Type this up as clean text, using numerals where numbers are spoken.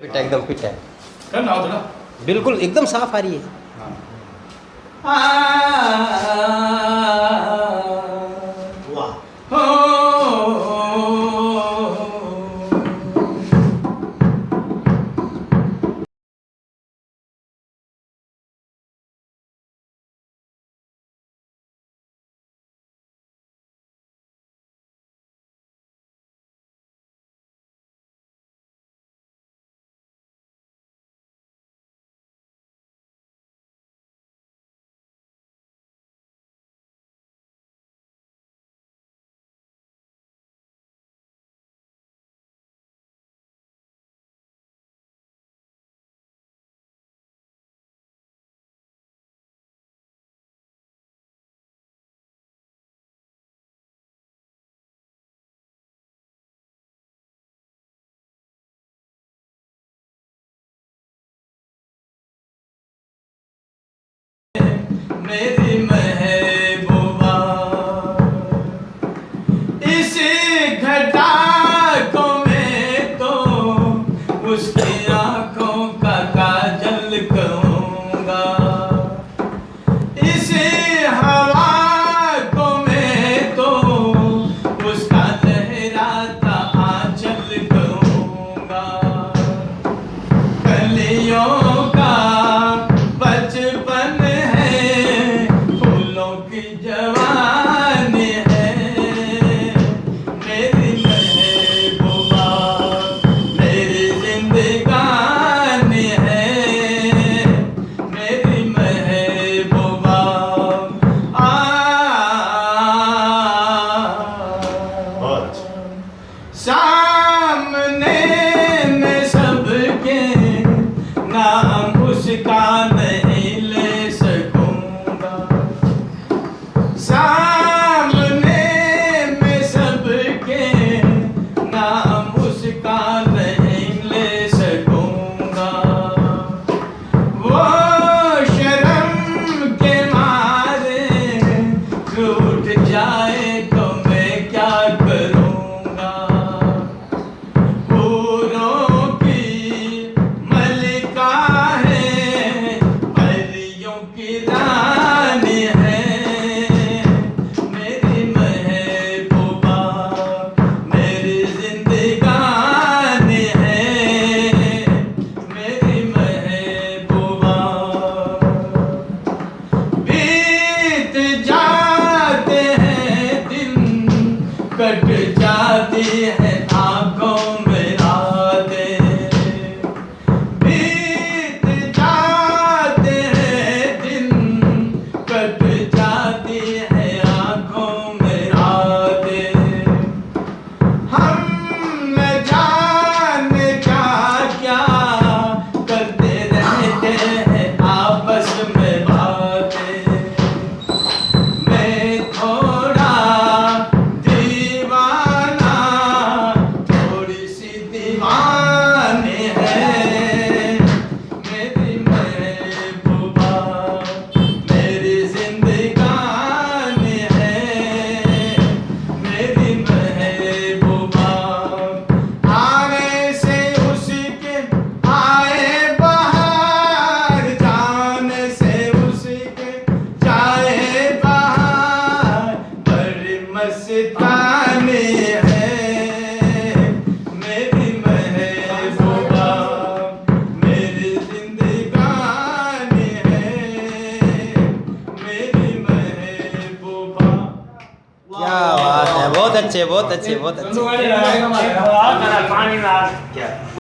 Fit है, एकदम fit है। कर ना थोड़ा। बिल्कुल एकदम साफ आ रही है। मेरी महबूबा इस घटा को मैं तो उसकी आंखों का काजल कहूँगा। इस हवा को मैं तो उसका लहराता आंचल कहूँगा। कलियों का बचपन है, फूलों की जवानी है। मेरी महबूबा मेरी जिंदगानी है। मेरी महबूबा सामने में सबके नाम उसका नहीं ले सकूंगा। सामने में सबके नाम उसका नहीं ले सकूंगा। वो शर्म के मारे टूट जाए तो मैं क्या करूंगा। फूलों की मलिका है, परियों की रानी है। मेरी महबूबा मेरी जिंदगानी है। मेरी महबूबा बीत जाते हैं दिन, कट जाती है आंखों में रातें। बीत जाते हैं दिन, कट जाती है आंखों में रातें। हम न जाने क्या करते रहते हैं आपस में बातें। मैं थोड़ा दीवाना, थोड़ी सी दीवानी है। मेरी महबूबा मेरी जिंदगानी है। मेरी महबूबा आने से उसके आए बाहर, जाने से उसके जाए बाहर। बड़ी मस्तानी है। मेरी महबूबा मेरी जिंदगानी है। मेरी महबूबा। क्या बात है, बहुत अच्छे बहुत अच्छे बहुत अच्छे। पानी में